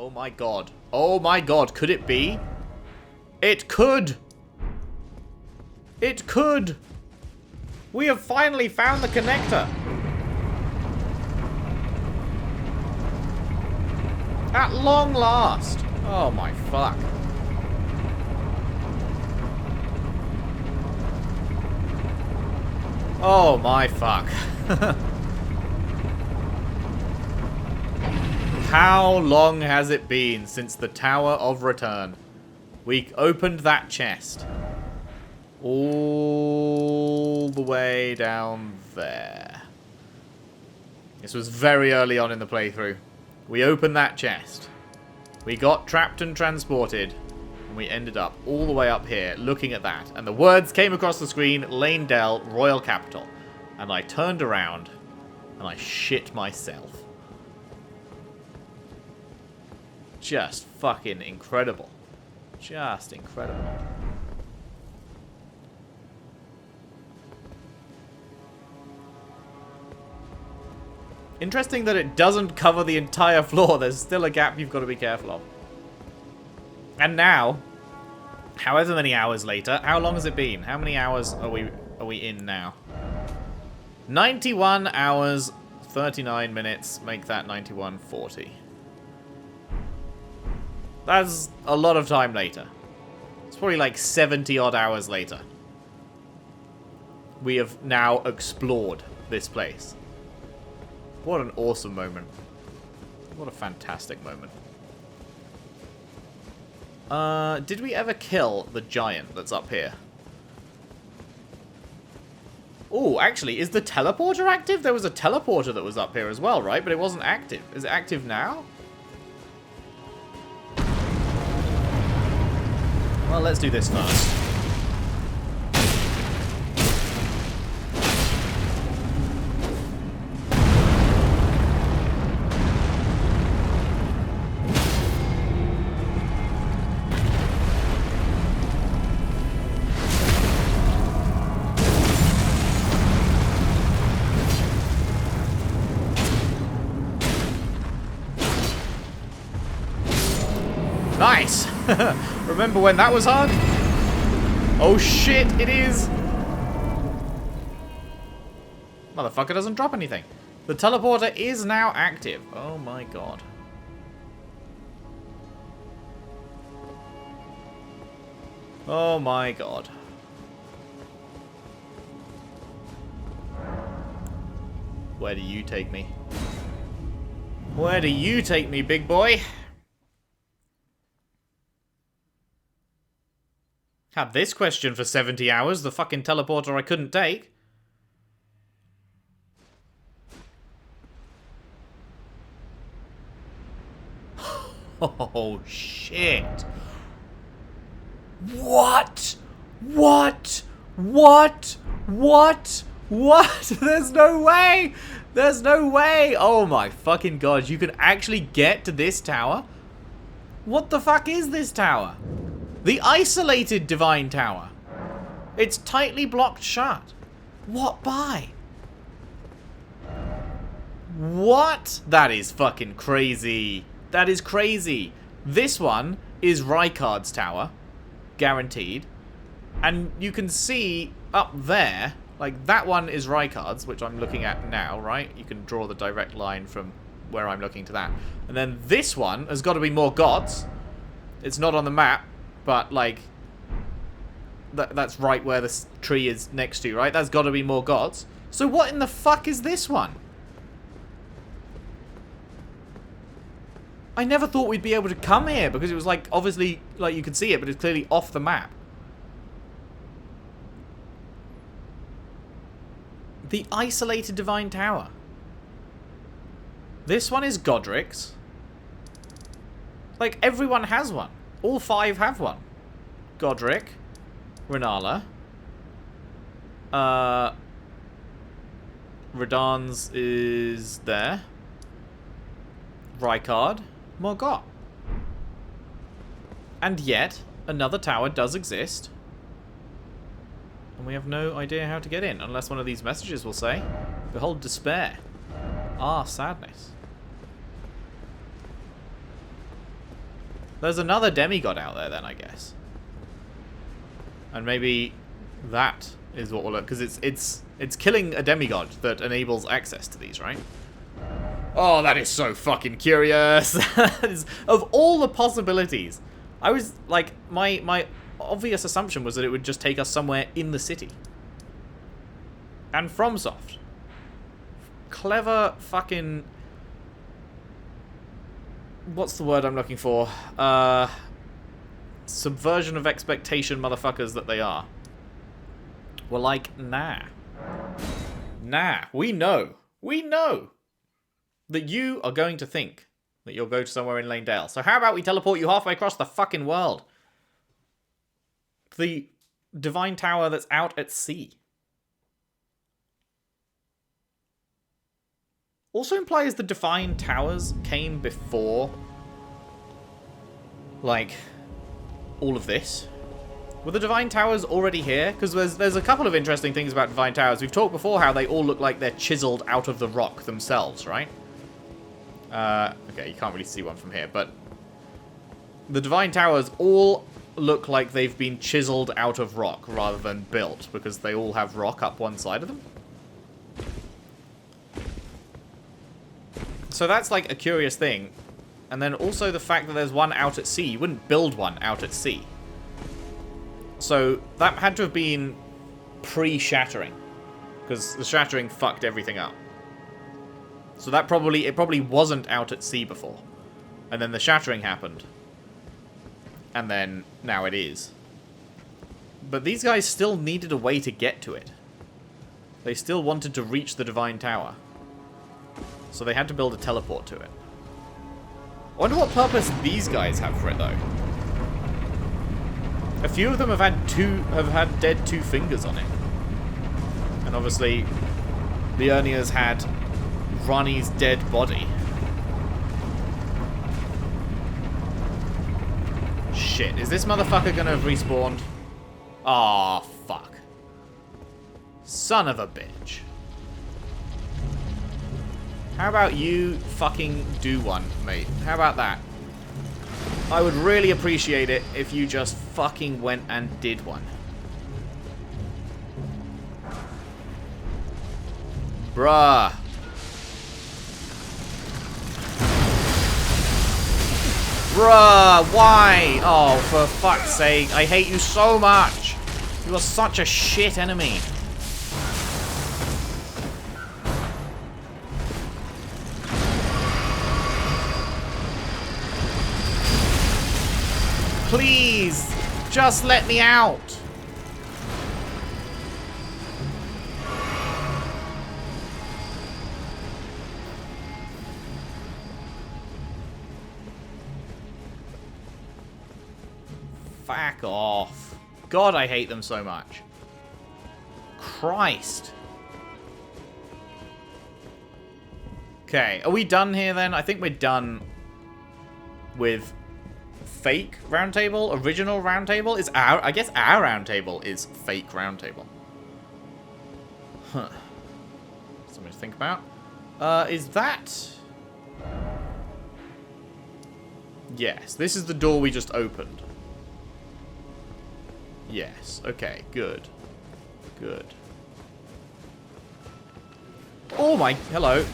Oh my god. Oh my god. Could it be? It could. It could. We have finally found the connector. At long last. Oh my fuck. Oh my fuck. How long has it been since the Tower of Return? We opened that chest. All the way down there. This was very early on in the playthrough. We opened that chest. We got trapped and transported. And we ended up all the way up here looking at that. And the words came across the screen, Lane Dell, Royal Capital. And I turned around and I shit myself. Just fucking incredible. Just incredible. Interesting that it doesn't cover the entire floor. There's still a gap you've got to be careful of. And now, however many hours later, how long has it been? How many hours are we in now? 91 hours, 39 minutes. Make that 91:40. That's a lot of time later. It's probably like 70 odd hours later. We have now explored this place. What an awesome moment. What a fantastic moment. Did we ever kill the giant that's up here? Oh, actually, is the teleporter active? There was a teleporter that was up here as well, right? But it wasn't active. Is it active now? Well, let's do this first. Nice! Remember when that was hard? Oh shit, it is! Motherfucker doesn't drop anything. The teleporter is now active. Oh my god. Oh my god. Where do you take me? Where do you take me, big boy? Had this question for 70 hours, the fucking teleporter I couldn't take. Oh, shit. What? What? What? What? What? There's no way! There's no way! Oh my fucking god, you can actually get to this tower? What the fuck is this tower? The isolated divine tower. It's tightly blocked shut. What by? What? That is fucking crazy. That is crazy. This one is Rykard's tower. Guaranteed. And you can see up there, like that one is Rykard's, which I'm looking at now, right? You can draw the direct line from where I'm looking to that. And then this one has got to be more gods. It's not on the map. But, like, that's right where this tree is next to, right? That's got to be more gods. So what in the fuck is this one? I never thought we'd be able to come here because it was, like, obviously, like, you could see it, but it's clearly off the map. The isolated divine tower. This one is Godric's. Like, everyone has one. All 5 have one. Godric, Renala, Radagon's is there. Rykard, Morgott. And yet, another tower does exist. And we have no idea how to get in, unless one of these messages will say, behold despair. Ah, sadness. There's another demigod out there then, I guess. And maybe that is what we'll look, because it's killing a demigod that enables access to these, right? Oh, that is so fucking curious. Of all the possibilities, I was like, my obvious assumption was that it would just take us somewhere in the city. And FromSoft. Clever fucking... What's the word I'm looking for? Subversion of expectation motherfuckers that they are. We're like, nah. Nah, we know that you are going to think that you'll go to somewhere in Lanedale. So how about we teleport you halfway across the fucking world? The Divine Tower that's out at sea. Also implies the Divine Towers came before, like, all of this. Were the Divine Towers already here? Because there's a couple of interesting things about Divine Towers. We've talked before how they all look like they're chiseled out of the rock themselves, right? Okay, you can't really see one from here, but the Divine Towers all look like they've been chiseled out of rock rather than built, because they all have rock up one side of them. So that's like a curious thing. And then also the fact that there's one out at sea. You wouldn't build one out at sea. So that had to have been pre-Shattering, because the Shattering fucked everything up. So that it probably wasn't out at sea before. And then the Shattering happened. And then now it is. But these guys still needed a way to get to it. They still wanted to reach the Divine Tower. So they had to build a teleport to it. I wonder what purpose these guys have for it, though. A few of them have had dead two fingers on it. And obviously, the Urnia's had Rani's dead body. Shit, is this motherfucker gonna have respawned? Aw, fuck. Son of a bitch. How about you fucking do one, mate? How about that? I would really appreciate it if you just fucking went and did one. Bruh. Bruh, why? Oh, for fuck's sake. I hate you so much. You are such a shit enemy. Please, just let me out. Fuck off. God, I hate them so much. Christ. Okay, are we done here then? I think we're done with fake roundtable. Original roundtable is our... I guess our roundtable is fake roundtable. Huh. Something to think about. Is that... Yes, this is the door we just opened. Yes, okay, good. Good. Oh my... Hello.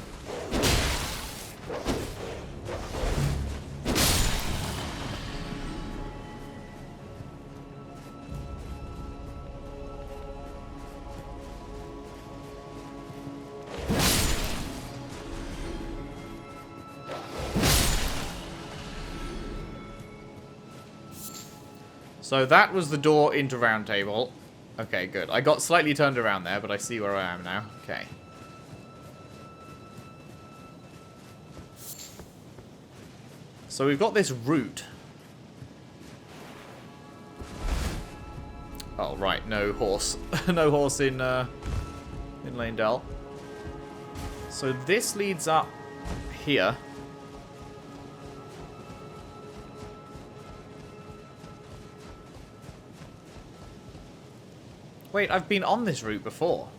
So that was the door into Roundtable. Okay, good. I got slightly turned around there, but I see where I am now. Okay. So we've got this route. Oh, right. No horse. No horse in Lanedale. So this leads up here. Wait, I've been on this route before.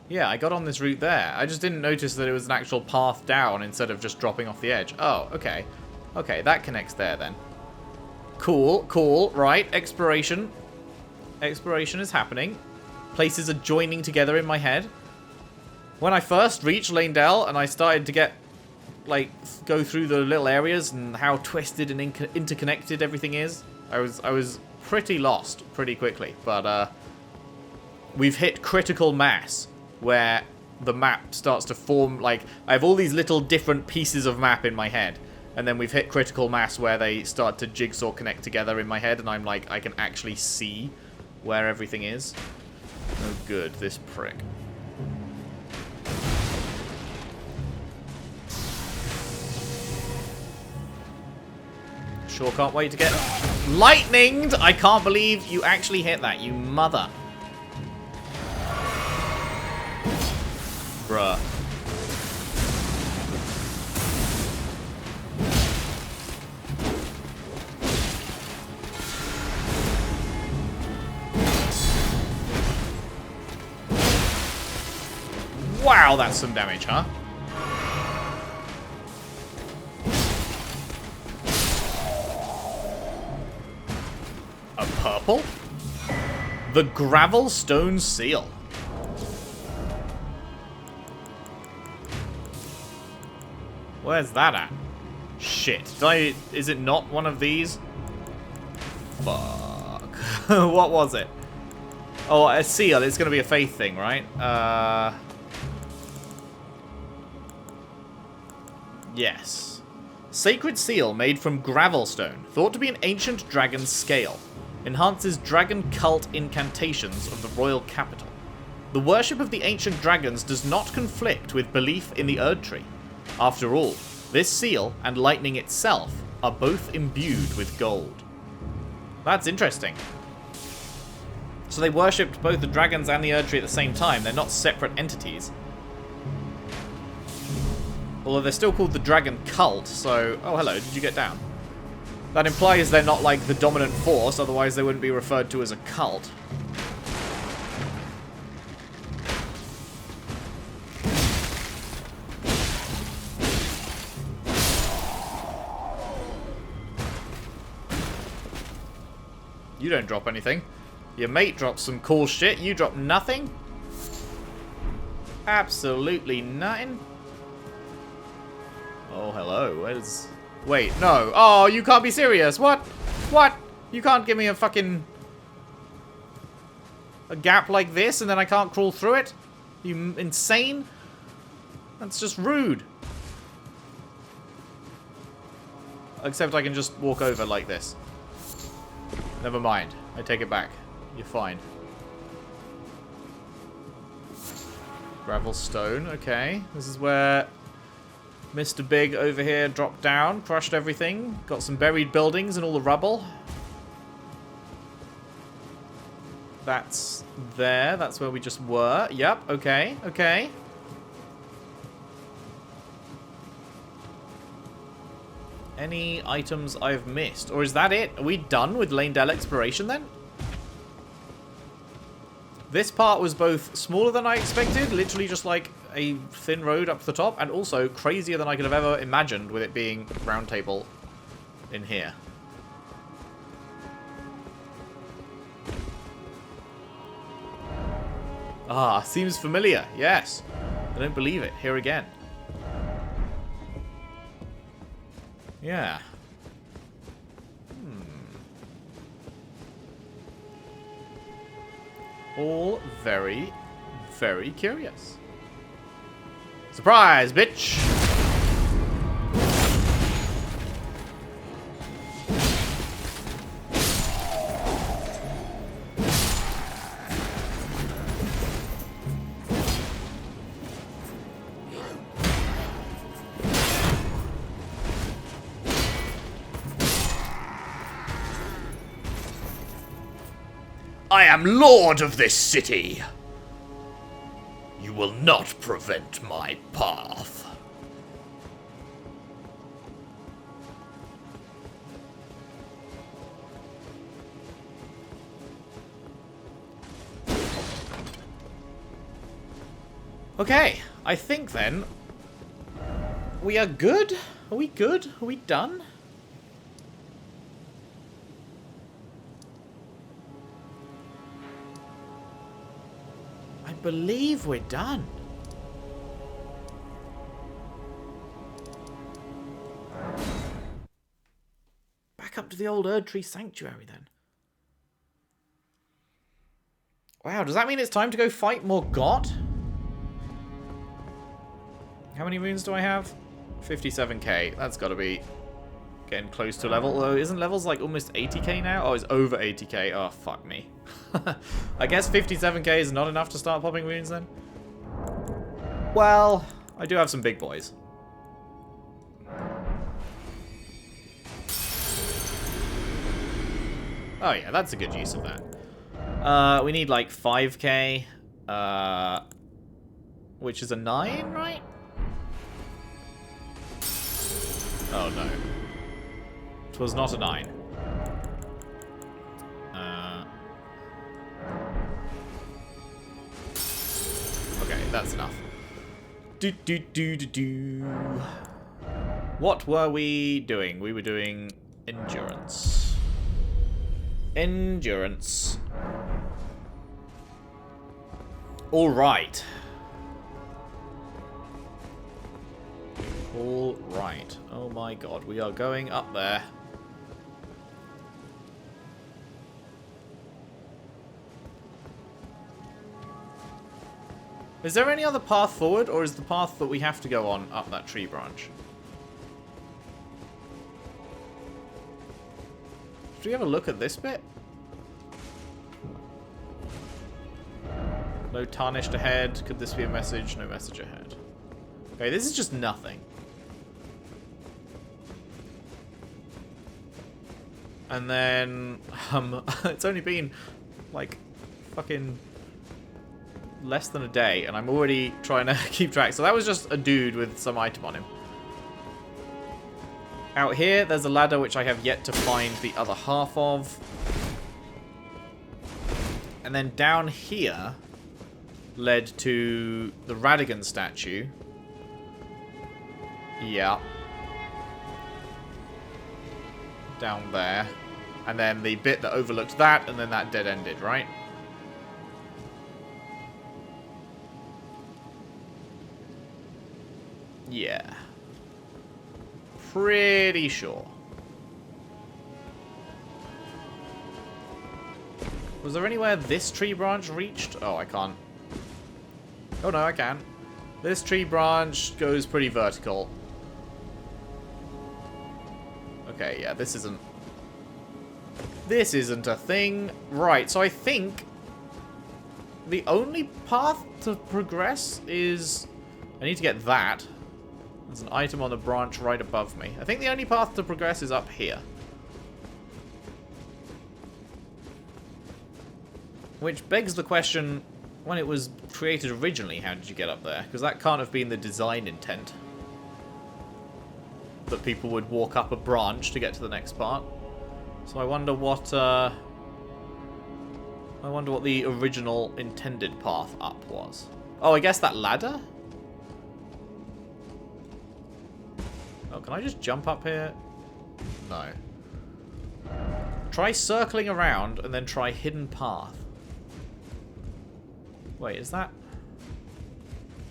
Yeah, I got on this route there. I just didn't notice that it was an actual path down instead of just dropping off the edge. Oh, okay. Okay, that connects there then. Cool, cool. Right, exploration. Exploration is happening. Places are joining together in my head. When I first reached Leyndell and I started to get, like, go through the little areas and how twisted and interconnected everything is, I was pretty lost pretty quickly. But we've hit critical mass where the map starts to form. Like, I have all these little different pieces of map in my head, and then we've hit critical mass where they start to jigsaw connect together in my head, and I'm like, I can actually see where everything is. Oh good, this prick. Sure can't wait to get lightninged! I can't believe you actually hit that, you mother. Bruh. Wow, that's some damage, huh? A purple? The Gravelstone Seal. Where's that at? Shit. Is it not one of these? Fuck. What was it? Oh, a seal. It's going to be a faith thing, right? Yes. Sacred seal made from gravelstone, thought to be an ancient dragon's scale. Enhances dragon cult incantations of the royal capital. The worship of the ancient dragons does not conflict with belief in the Erdtree. After all, this seal and lightning itself are both imbued with gold. That's interesting. So they worshipped both the dragons and the Erdtree at the same time. They're not separate entities. Although they're still called the Dragon Cult, so... Oh, hello, did you get down? That implies they're not like the dominant force, otherwise they wouldn't be referred to as a cult. You don't drop anything. Your mate drops some cool shit. You drop nothing? Absolutely nothing. Oh, hello. Where's... Wait, no. Oh, you can't be serious. What? What? You can't give me a fucking... a gap like this and then I can't crawl through it? You insane? That's just rude. Except I can just walk over like this. Never mind. I take it back. You're fine. Gravel stone. Okay. This is where Mr. Big over here dropped down, crushed everything. Got some buried buildings and all the rubble. That's there. That's where we just were. Yep. Okay. Okay. Any items I've missed? Or is that it? Are we done with Leyndell exploration then? This part was both smaller than I expected, literally just like a thin road up to the top, and also crazier than I could have ever imagined with it being round table in here. Ah, seems familiar. Yes. I don't believe it. Here again. Yeah. All very, very curious. Surprise, bitch! I am lord of this city. You will not prevent my path. Okay, I think then we are good. Are we good? Are we done? believe we're done. Back up to the old Erdtree Sanctuary then. Wow, does that mean it's time to go fight more God? How many runes do I have? 57k. That's got to be getting close to level. Although, isn't levels like almost 80k now? Oh, it's over 80k. Oh, fuck me. I guess 57k is not enough to start popping runes then? Well, I do have some big boys. Oh yeah, that's a good use of that. We need like 5k, which is a 9, right? Oh no. It was not a 9. Okay, that's enough. What were we doing? We were doing endurance. Endurance. All right. All right. Oh my god, we are going up there. Is there any other path forward, or is the path that we have to go on up that tree branch? Should we have a look at this bit? No Tarnished ahead. Could this be a message? No message ahead. Okay, this is just nothing. And then, it's only been, like, fucking less than a day, and I'm already trying to keep track. So that was just a dude with some item on him. Out here, there's a ladder which I have yet to find the other half of. And then down here led to the Radagon statue. Yeah. Down there. And then the bit that overlooked that, and then that dead-ended, right? Yeah. Pretty sure. Was there anywhere this tree branch reached? Oh, I can't. Oh no, I can. This tree branch goes pretty vertical. Okay, yeah, this isn't a thing. Right, so I think the only path to progress is... I need to get that. There's an item on the branch right above me. I think the only path to progress is up here. Which begs the question, when it was created originally, how did you get up there? Because that can't have been the design intent. That people would walk up a branch to get to the next part. So I wonder what the original intended path up was. Oh, I guess that ladder? Oh, can I just jump up here? No. Try circling around and then try hidden path. Wait, is that...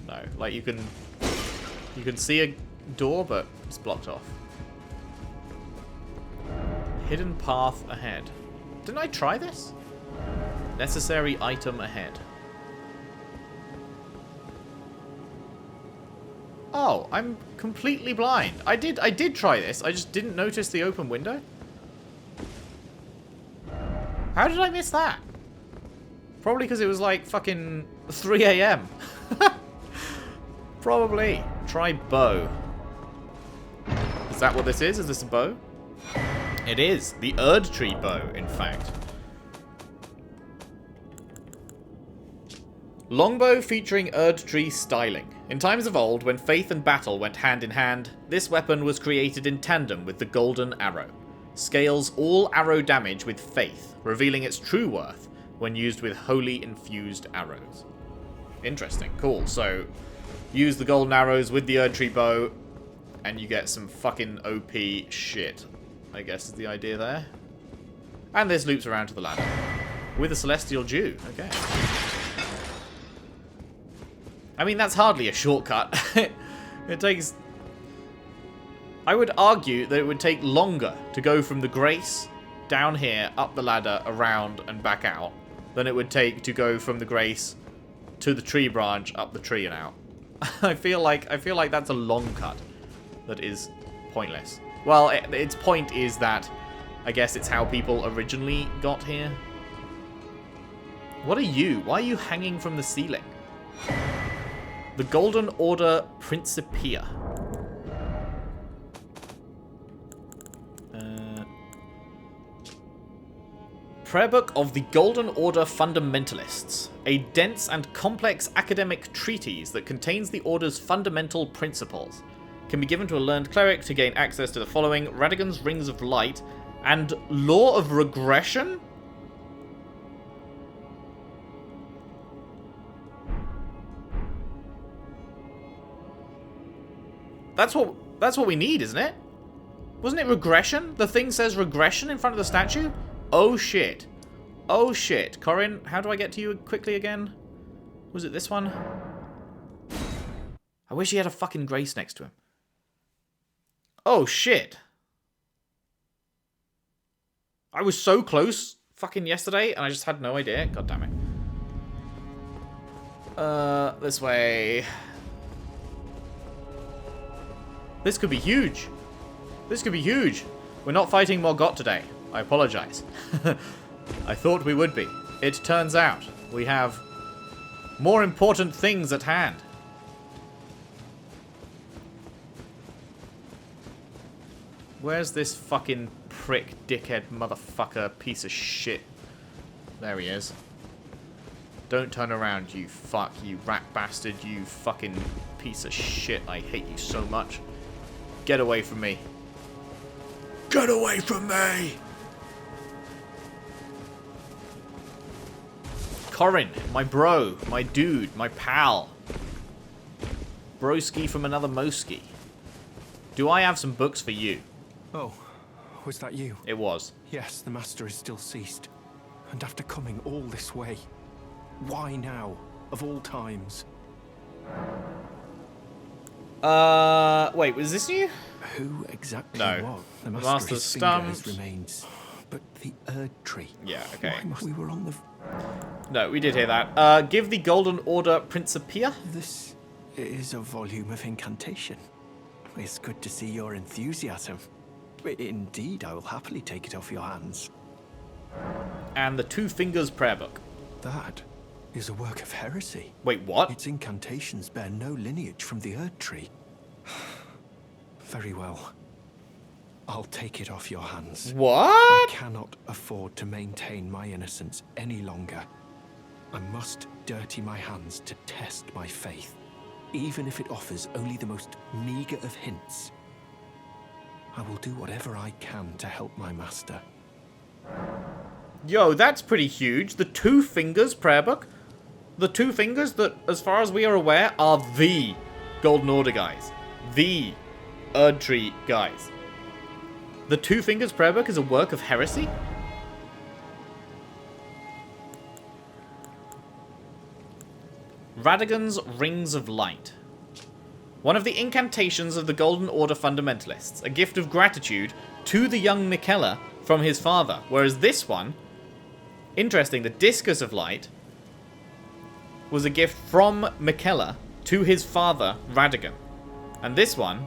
No, like you can see a door, but it's blocked off. Hidden path ahead. Didn't I try this? Necessary item ahead. Oh, I'm completely blind. I did try this. I just didn't notice the open window. How did I miss that? Probably because it was like fucking 3 AM. Probably. Try bow. Is that what this is? Is this a bow? It is. The Erdtree bow, in fact. Longbow featuring Erdtree styling. In times of old, when faith and battle went hand in hand, this weapon was created in tandem with the golden arrow. Scales all arrow damage with faith, revealing its true worth when used with holy infused arrows. Interesting. Cool. So, use the golden arrows with the Erdtree bow, and you get some fucking OP shit, I guess is the idea there. And this loops around to the ladder. With a celestial dew. Okay. I mean, that's hardly a shortcut. It takes... I would argue that it would take longer to go from the Grace down here, up the ladder, around, and back out, than it would take to go from the Grace to the tree branch, up the tree and out. I feel like that's a long cut that is pointless. Well, its point is that I guess it's how people originally got here. What are you? Why are you hanging from the ceiling? The Golden Order Principia. Prayer Book of the Golden Order Fundamentalists. A dense and complex academic treatise that contains the Order's fundamental principles. Can be given to a learned cleric to gain access to the following: Radagon's Rings of Light and Law of Regression? That's what we need, isn't it? Wasn't it regression? The thing says regression in front of the statue? Oh shit. Oh shit. Corin, how do I get to you quickly again? Was it this one? I wish he had a fucking Grace next to him. Oh shit. I was so close fucking yesterday and I just had no idea. God damn it. This way. This could be huge. This could be huge. We're not fighting Morgott today. I apologize. I thought we would be. It turns out we have more important things at hand. Where's this fucking prick, dickhead, motherfucker, piece of shit? There he is. Don't turn around, you fuck, you rat bastard, you fucking piece of shit. I hate you so much. Get away from me. Get away from me! Corin, my bro, my dude, my pal. Broski from another Moski. Do I have some books for you? Oh, was that you? It was. Yes, the master is still ceased. And after coming all this way, why now, of all times? Wait, was this you? Who exactly No. was the Master's Stumps remains? But the Erdtree. Yeah, okay. Why must we were on the... No, we did hear that. Give the Golden Order Principia. This is a volume of incantation. It's good to see your enthusiasm. Indeed, I will happily take it off your hands. And the Two Fingers Prayer Book. That is a work of heresy. Wait, what? Its incantations bear no lineage from the Erdtree. Very well. I'll take it off your hands. What? I cannot afford to maintain my innocence any longer. I must dirty my hands to test my faith, even if it offers only the most meager of hints. I will do whatever I can to help my master. Yo, that's pretty huge. The Two Fingers Prayer Book. The Two Fingers that, as far as we are aware, are the Golden Order guys. The Erdtree guys. The Two Fingers Prayer Book is a work of heresy? Radagon's Rings of Light. One of the incantations of the Golden Order Fundamentalists. A gift of gratitude to the young Miquella from his father. Whereas this one, interesting, the Discus of Light was a gift from Miquella to his father, Radagon. And this one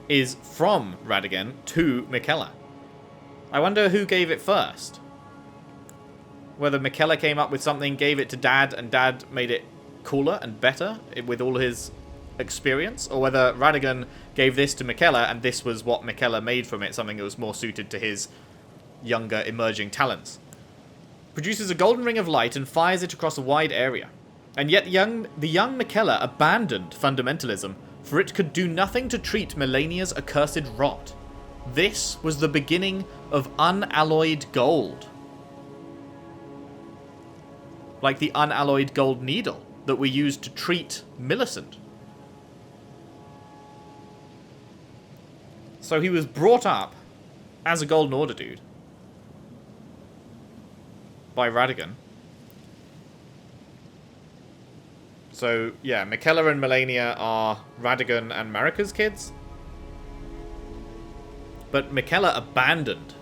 is from Radagon to Miquella. I wonder who gave it first. Whether Miquella came up with something, gave it to Dad, and Dad made it cooler and better with all his experience, or whether Radagon gave this to Miquella and this was what Miquella made from it, something that was more suited to his younger emerging talents. Produces a golden ring of light and fires it across a wide area. And yet the young Miquella abandoned fundamentalism, for it could do nothing to treat Melania's accursed rot. This was the beginning of unalloyed gold. Like the unalloyed gold needle that we used to treat Millicent. So he was brought up as a Golden Order dude by Radagon. So, yeah, Miquella and Melania are Radagon and Marika's kids. But Miquella abandoned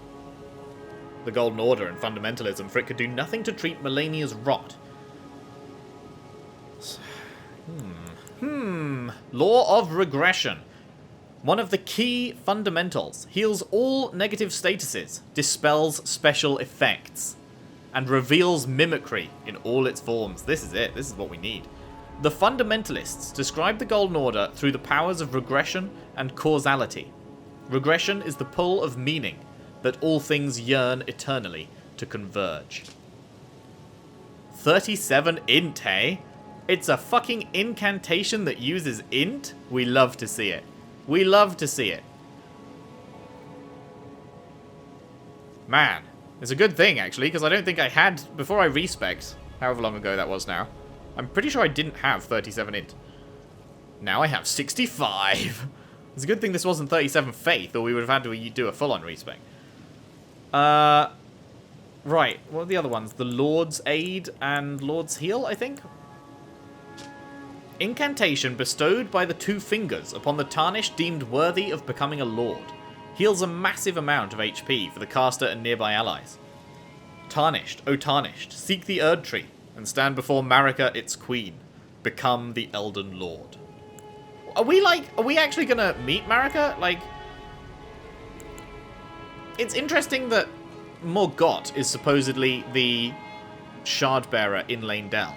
the Golden Order and fundamentalism, for it could do nothing to treat Melania's rot. Law of regression. One of the key fundamentals. Heals all negative statuses, dispels special effects, and reveals mimicry in all its forms. This is it. This is what we need. The fundamentalists describe the Golden Order through the powers of regression and causality. Regression is the pull of meaning, that all things yearn eternally to converge. 37 int, hey? It's a fucking incantation that uses int? We love to see it. We love to see it. Man, it's a good thing, actually, because I don't think I had, before I respect, however long ago that was now, I'm pretty sure I didn't have 37 int. Now I have 65. It's a good thing this wasn't 37 faith, or we would have had to do a full-on respec. Right, what are the other ones? The Lord's Aid and Lord's Heal, I think? Incantation bestowed by the two fingers upon the Tarnished deemed worthy of becoming a Lord. Heals a massive amount of HP for the caster and nearby allies. Tarnished, O Tarnished, seek the Erdtree and stand before Marika, its queen. Become the Elden Lord. Are we actually gonna meet Marika? Like, it's interesting that Morgott is supposedly the shard bearer in Lane Dell.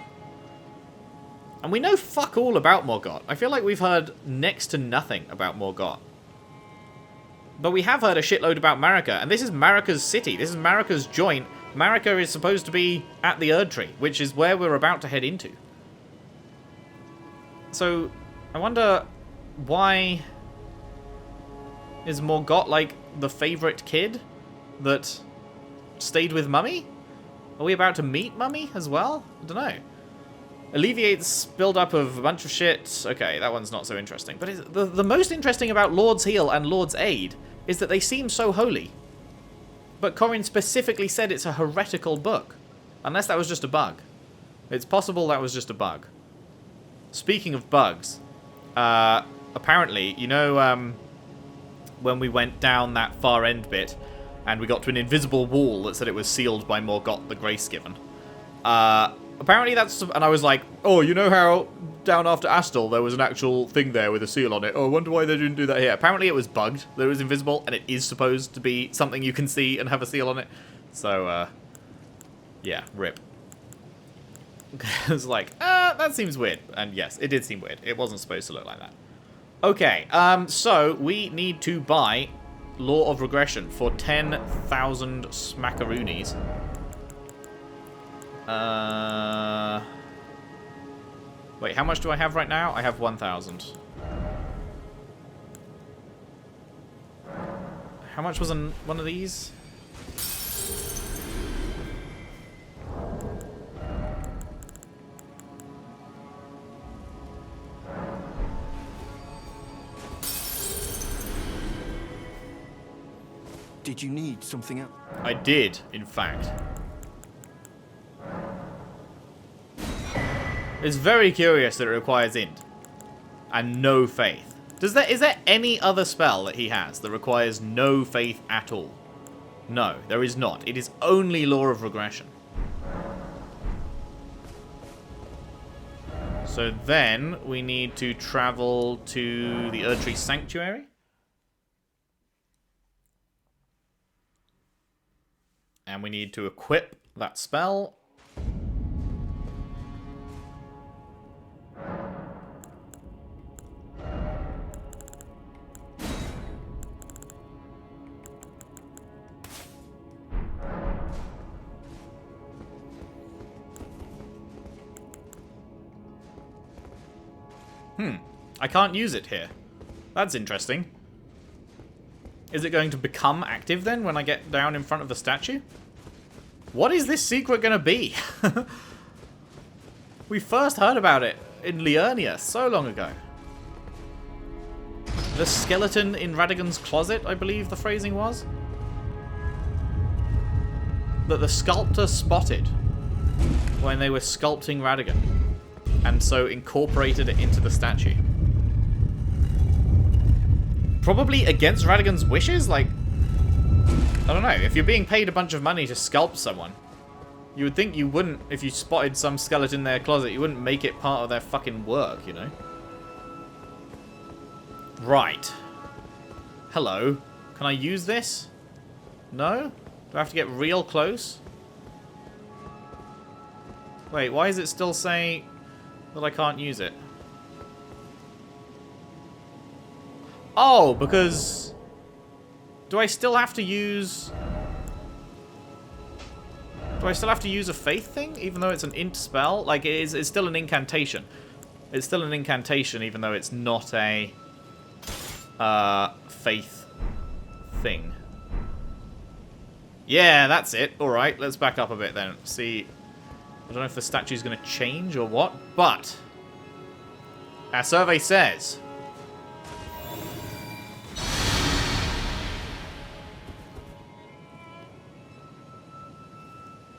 And we know fuck all about Morgott. I feel like we've heard next to nothing about Morgott. But we have heard a shitload about Marika, and this is Marika's city. This is Marika's joint. Marika is supposed to be at the Erdtree, which is where we're about to head into. So, I wonder why is Morgott like the favourite kid that stayed with Mummy? Are we about to meet Mummy as well? I don't know. Alleviates build-up of a bunch of shit. Okay, that one's not so interesting. But the most interesting about Lord's Heal and Lord's Aid is that they seem so holy. But Corin specifically said it's a heretical book. Unless that was just a bug. It's possible that was just a bug. Speaking of bugs, apparently, you know, when we went down that far end bit and we got to an invisible wall that said it was sealed by Morgott the Grace Given. Apparently that's... And I was like, oh, you know how down after Astel there was an actual thing there with a seal on it? Oh, I wonder why they didn't do that here. Apparently it was bugged, that it was invisible, and it is supposed to be something you can see and have a seal on it. So, yeah, rip. I was like, that seems weird. And yes, it did seem weird. It wasn't supposed to look like that. Okay, so we need to buy Law of Regression for 10,000 smackaroonies. Wait, how much do I have right now? I have 1,000. How much was one of these? Did you need something else? I did, in fact. It's very curious that it requires int. And no faith. Is there any other spell that he has that requires no faith at all? No, there is not. It is only Law of Regression. So then we need to travel to the Erdtree Sanctuary. And we need to equip that spell. I can't use it here. That's interesting. Is it going to become active then when I get down in front of the statue? What is this secret going to be? We first heard about it in Liurnia so long ago. The skeleton in Radagon's closet, I believe the phrasing was. That the sculptor spotted when they were sculpting Radagon. and so incorporated it into the statue. Probably against Radagon's wishes? Like, I don't know. If you're being paid a bunch of money to sculpt someone, you would think you wouldn't, if you spotted some skeleton in their closet, you wouldn't make it part of their fucking work, you know? Right. Hello. Can I use this? No? Do I have to get real close? Wait, why is it still saying that I can't use it? Oh, because... Do I still have to use... Do I still have to use a faith thing, even though it's an int spell? Like, it's still an incantation. It's still an incantation, even though it's not a... faith thing. Yeah, that's it. Alright, let's back up a bit then. See... I don't know if the statue's going to change or what, but... Our survey says...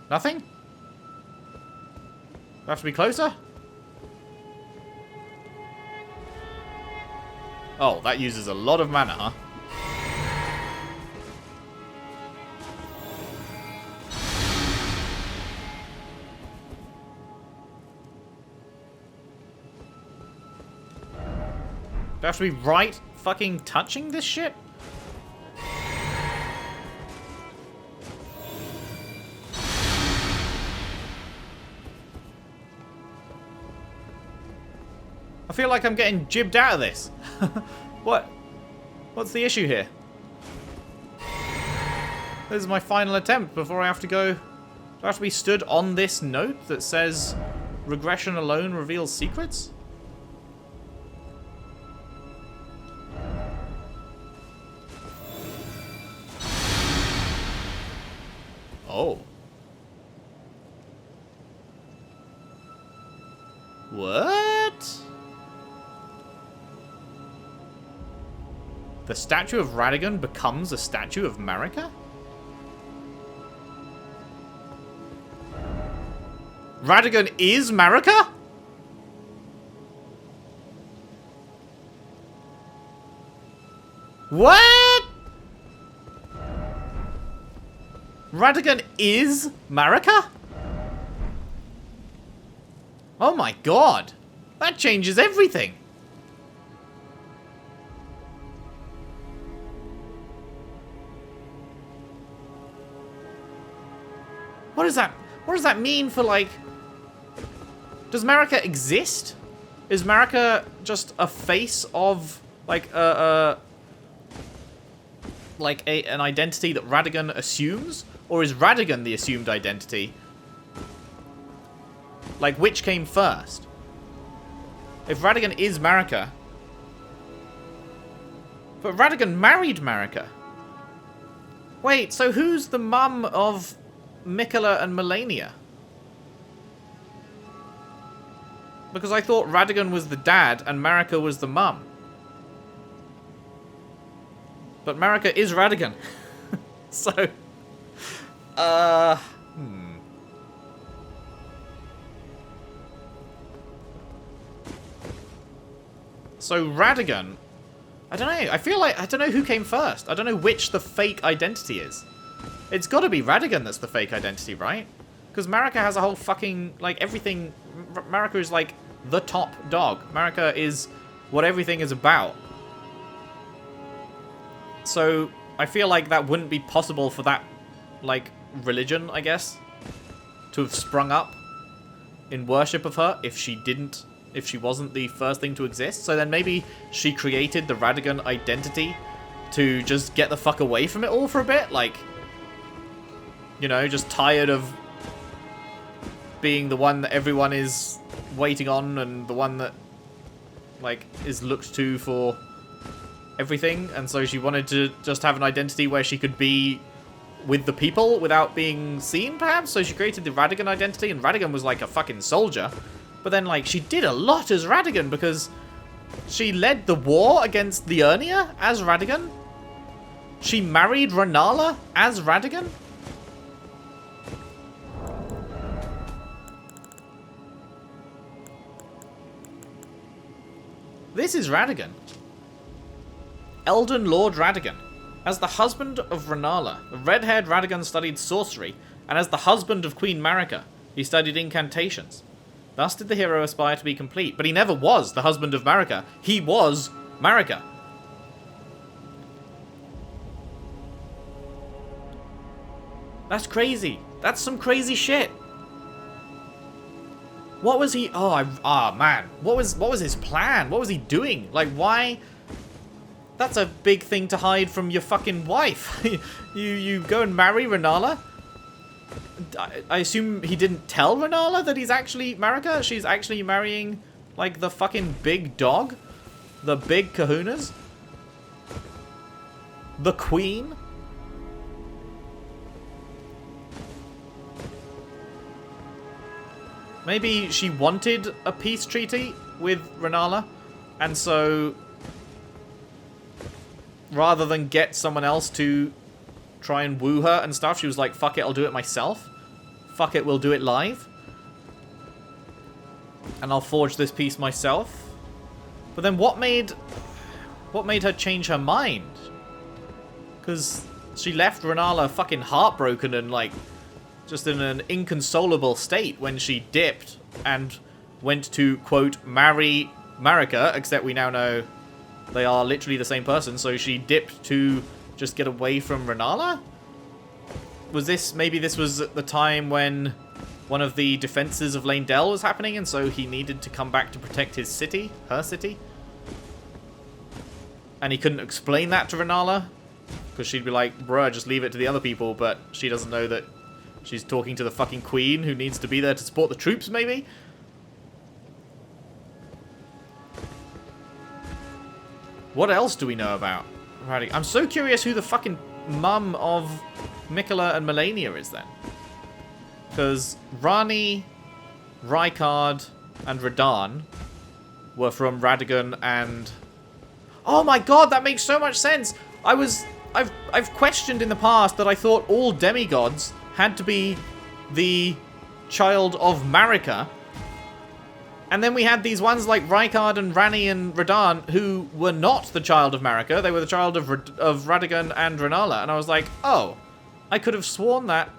Nothing? Do I have to be closer? Oh, that uses a lot of mana, huh? Do I have to be right fucking touching this shit? I feel like I'm getting jibbed out of this. What? What's the issue here? This is my final attempt before I have to go... Do I have to be stood on this note that says regression alone reveals secrets? Oh. What? The statue of Radagon becomes a statue of Marika? Radagon is Marika? What? Radagon is Marika? Oh my god. That changes everything. What does that mean for, like... Does Marika exist? Is Marika just a face of, like, an identity that Radagon assumes? Or is Radagon the assumed identity? Like, which came first? If Radagon is Marika... But Radagon married Marika. Wait, so who's the mum of Miquella and Melania? Because I thought Radagon was the dad and Marika was the mum. But Marika is Radagon. So... So Radagon... I don't know. I feel like... I don't know who came first. I don't know which the fake identity is. It's got to be Radagon that's the fake identity, right? Because Marika has a whole fucking... Like, everything... Marika is, like, the top dog. Marika is what everything is about. So, I feel like that wouldn't be possible for that, like, religion, I guess, to have sprung up in worship of her if she didn't... If she wasn't the first thing to exist. So then maybe she created the Radagon identity to just get the fuck away from it all for a bit. Like, you know, just tired of being the one that everyone is waiting on and the one that, like, is looked to for everything. And so she wanted to just have an identity where she could be with the people without being seen, perhaps. So she created the Radagon identity, and Radagon was like a fucking soldier. But then, like, she did a lot as Radagon because she led the war against the Urnia as Radagon. She married Renala as Radagon. This is Radagon. Elden Lord Radagon. As the husband of Rennala, the red-haired Radagon studied sorcery, and as the husband of Queen Marika, he studied incantations. Thus did the hero aspire to be complete, but he never was the husband of Marika. He was Marika. That's crazy. That's some crazy shit. What was he? Oh, man. What was his plan? What was he doing? Like, why? That's a big thing to hide from your fucking wife. you go and marry Rennala? I assume he didn't tell Rennala that he's actually Marika? She's actually marrying, like, the fucking big dog? The big kahunas? The queen? Maybe she wanted a peace treaty with Rennala, and so rather than get someone else to try and woo her and stuff, she was like, fuck it, I'll do it myself. Fuck it, we'll do it live. And I'll forge this peace myself. But then what made her change her mind? Because she left Rennala fucking heartbroken and, like, just in an inconsolable state when she dipped and went to, quote, marry Marika, except we now know they are literally the same person, so she dipped to just get away from Rennala? Maybe this was the time when one of the defenses of Leyndell was happening, and so he needed to come back to protect his city, her city? And he couldn't explain that to Rennala? Because she'd be like, bruh, just leave it to the other people, but she doesn't know that she's talking to the fucking queen who needs to be there to support the troops, maybe? What else do we know about Radagon? I'm so curious who the fucking mum of Miquella and Malenia is then. Because Ranni, Rykard, and Radahn were from Radagon and... Oh my god, that makes so much sense! I've questioned in the past that I thought all demigods had to be the child of Marika. And then we had these ones like Rykard and Ranni and Radahn who were not the child of Marika. They were the child of Radagon and Rennala. And I was like, oh, I could have sworn that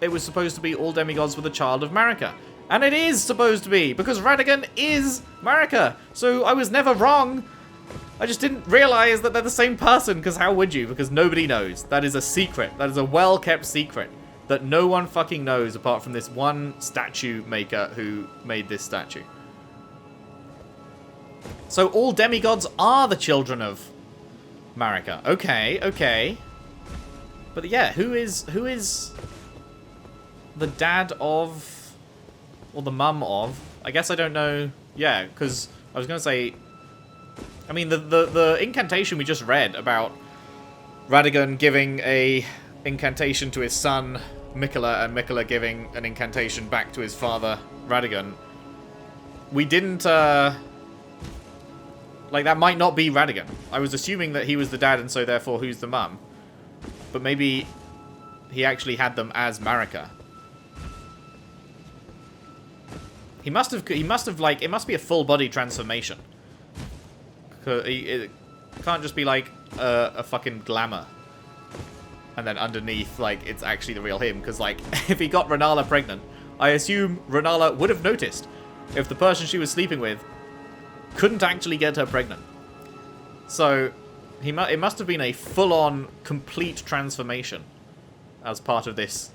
it was supposed to be all demigods were the child of Marika. And it is supposed to be, because Radagon is Marika. So I was never wrong. I just didn't realize that they're the same person, because how would you? Because nobody knows. That is a secret. That is a well-kept secret that no one fucking knows apart from this one statue maker who made this statue. So all demigods are the children of Marika. Okay, okay. But yeah, who is the dad of, or the mum of? I guess I don't know. Yeah, because I was going to say, I mean, the incantation we just read about Radagon giving a incantation to his son, Miquella, and Miquella giving an incantation back to his father, Radagon. We didn't, like, that might not be Radagon. I was assuming that he was the dad, and so therefore who's the mum? But maybe he actually had them as Marika. He must have, like, it must be a full body transformation. It can't just be, like, a fucking glamour. And then underneath, like, it's actually the real him. Because, like, if he got Rennala pregnant, I assume Rennala would have noticed if the person she was sleeping with couldn't actually get her pregnant. So, it must have been a full-on, complete transformation as part of this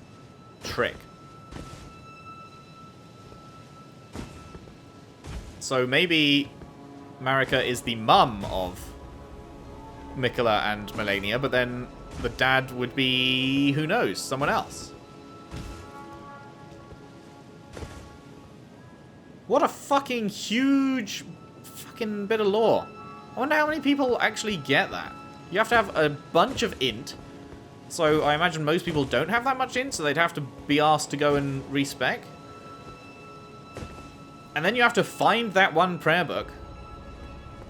trick. So maybe Marika is the mum of Miquella and Malenia, but then the dad would be, who knows, someone else. What a fucking huge fucking bit of lore. I wonder how many people actually get that. You have to have a bunch of int. So I imagine most people don't have that much int, so they'd have to be asked to go and respec. And then you have to find that one prayer book.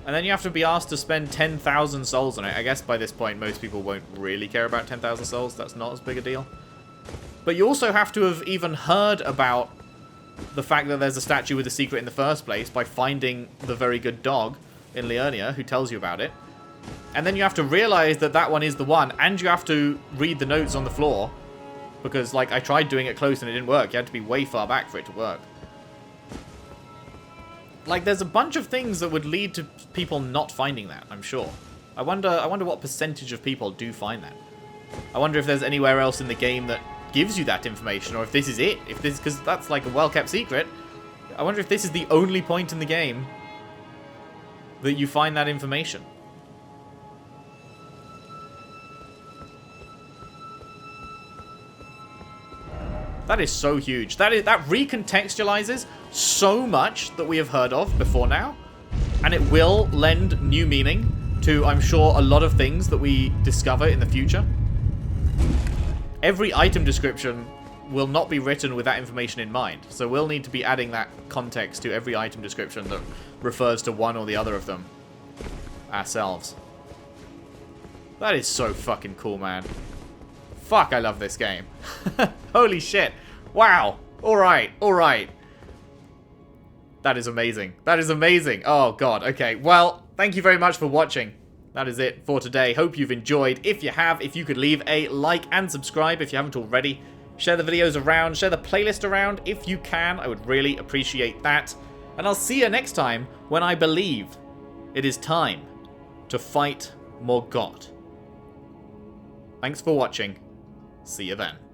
And then you have to be asked to spend 10,000 souls on it. I guess by this point most people won't really care about 10,000 souls. That's not as big a deal. But you also have to have even heard about the fact that there's a statue with a secret in the first place by finding the very good dog. in Liurnia who tells you about it. And then you have to realize that that one is the one, and you have to read the notes on the floor. Because, like, I tried doing it close and it didn't work. You had to be way far back for it to work. Like, there's a bunch of things that would lead to people not finding that, I'm sure. I wonder what percentage of people do find that. I wonder if there's anywhere else in the game that gives you that information, or if this is it. If this, because that's like a well-kept secret. I wonder if this is the only point in the game that you find that information. That is so huge. That recontextualizes so much that we have heard of before now. And it will lend new meaning to, I'm sure, a lot of things that we discover in the future. Every item description will not be written with that information in mind. So we'll need to be adding that context to every item description that refers to one or the other of them ourselves. That is so fucking cool, man. Fuck, I love this game. Holy shit. Wow. Alright, alright. That is amazing. That is amazing. Oh, God. Okay, well, thank you very much for watching. That is it for today. Hope you've enjoyed. If you have, if you could leave a like and subscribe if you haven't already. Share the videos around. Share the playlist around if you can. I would really appreciate that. And I'll see you next time when I believe it is time to fight Morgott. Thanks for watching. See you then.